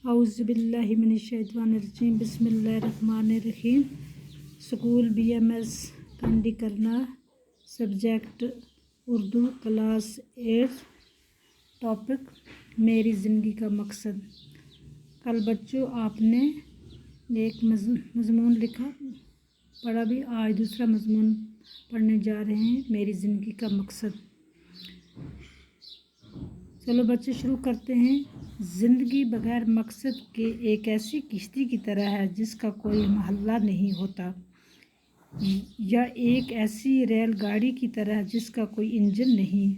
اعوذ باللہ من الشیطان الرجیم بسم اللہ الرحمن الرحیم۔ سکول BMS کنڈی کرنا، سبجیکٹ اردو، کلاس 8، ٹاپک میری زندگی کا مقصد۔ کل بچوں آپ نے ایک مضمون لکھا، پڑھا بھی، آج دوسرا مضمون پڑھنے جا رہے ہیں، میری زندگی کا مقصد۔ چلو بچے شروع کرتے ہیں۔ زندگی بغیر مقصد کے ایک ایسی کشتی کی طرح ہے جس کا کوئی محلہ نہیں ہوتا، یا ایک ایسی ریل گاڑی کی طرح جس کا کوئی انجن نہیں۔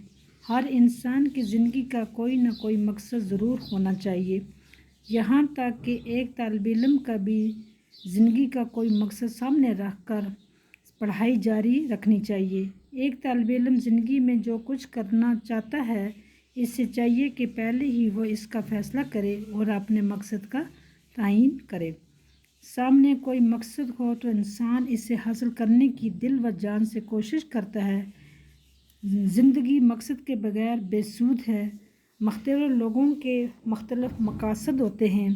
ہر انسان کی زندگی کا کوئی نہ کوئی مقصد ضرور ہونا چاہیے، یہاں تک کہ ایک طالب علم کا بھی زندگی کا کوئی مقصد سامنے رکھ کر پڑھائی جاری رکھنی چاہیے۔ ایک طالب علم زندگی میں جو کچھ کرنا چاہتا ہے، اس سے چاہیے کہ پہلے ہی وہ اس کا فیصلہ کرے اور اپنے مقصد کا تعین کرے۔ سامنے کوئی مقصد ہو تو انسان اسے حاصل کرنے کی دل و جان سے کوشش کرتا ہے۔ زندگی مقصد کے بغیر بے سود ہے۔ مختلف لوگوں کے مختلف مقاصد ہوتے ہیں۔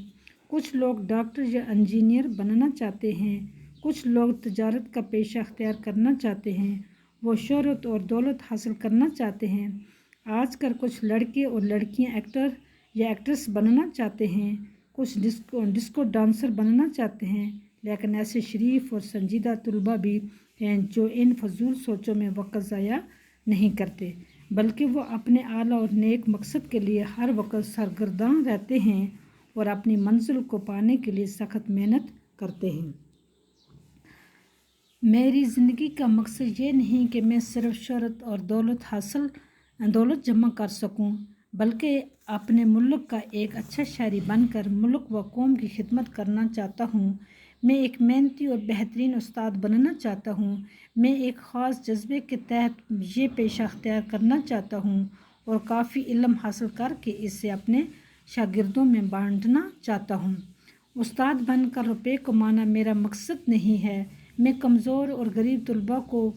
کچھ لوگ ڈاکٹر یا انجینئر بننا چاہتے ہیں، کچھ لوگ تجارت کا پیشہ اختیار کرنا چاہتے ہیں، وہ شہرت اور دولت حاصل کرنا چاہتے ہیں۔ آج کل کچھ لڑکے اور لڑکیاں ایکٹر یا ایکٹریس بننا چاہتے ہیں، کچھ ڈسکو ڈانسر بننا چاہتے ہیں، لیکن ایسے شریف اور سنجیدہ طلباء بھی ہیں جو ان فضول سوچوں میں وقت ضائع نہیں کرتے، بلکہ وہ اپنے اعلیٰ اور نیک مقصد کے لیے ہر وقت سرگرداں رہتے ہیں اور اپنی منزل کو پانے کے لیے سخت محنت کرتے ہیں۔ میری زندگی کا مقصد یہ نہیں کہ میں صرف شہرت اور دولت جمع کر سکوں، بلکہ اپنے ملک کا ایک اچھا شہری بن کر ملک و قوم کی خدمت کرنا چاہتا ہوں۔ میں ایک محنتی اور بہترین استاد بننا چاہتا ہوں۔ میں ایک خاص جذبے کے تحت یہ پیشہ اختیار کرنا چاہتا ہوں اور کافی علم حاصل کر کے اسے اپنے شاگردوں میں بانٹنا چاہتا ہوں۔ استاد بن کر روپے کمانا میرا مقصد نہیں ہے۔ میں کمزور اور غریب طلباء کو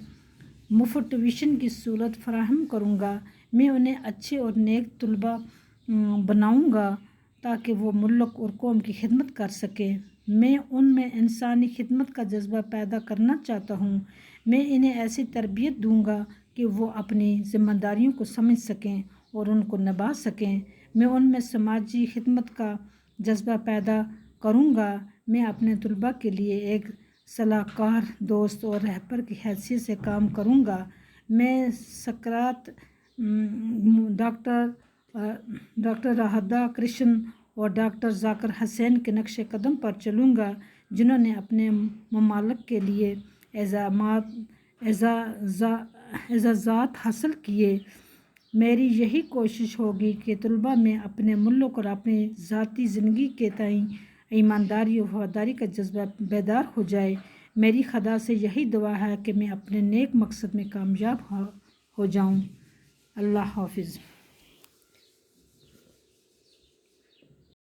مفت ٹیوشن کی سہولت فراہم کروں گا۔ میں انہیں اچھے اور نیک طلباء بناؤں گا تاکہ وہ ملک اور قوم کی خدمت کر سکیں۔ میں ان میں انسانی خدمت کا جذبہ پیدا کرنا چاہتا ہوں۔ میں انہیں ایسی تربیت دوں گا کہ وہ اپنی ذمہ داریوں کو سمجھ سکیں اور ان کو نبھا سکیں۔ میں ان میں سماجی خدمت کا جذبہ پیدا کروں گا۔ میں اپنے طلباء کے لیے ایک صلاح کار، دوست اور رہبر کی حیثیت سے کام کروں گا۔ میں سکرات، ڈاکٹر رادھا کرشن اور ڈاکٹر ذاکر حسین کے نقش قدم پر چلوں گا، جنہوں نے اپنے ممالک کے لیے اعزازات حاصل کیے۔ میری یہی کوشش ہوگی کہ طلباء میں اپنے ملک اور اپنی ذاتی زندگی کے تئیں ایمانداری اور وفاداری کا جذبہ بیدار ہو جائے۔ میری خدا سے یہی دعا ہے کہ میں اپنے نیک مقصد میں کامیاب ہو جاؤں۔ اللہ حافظ۔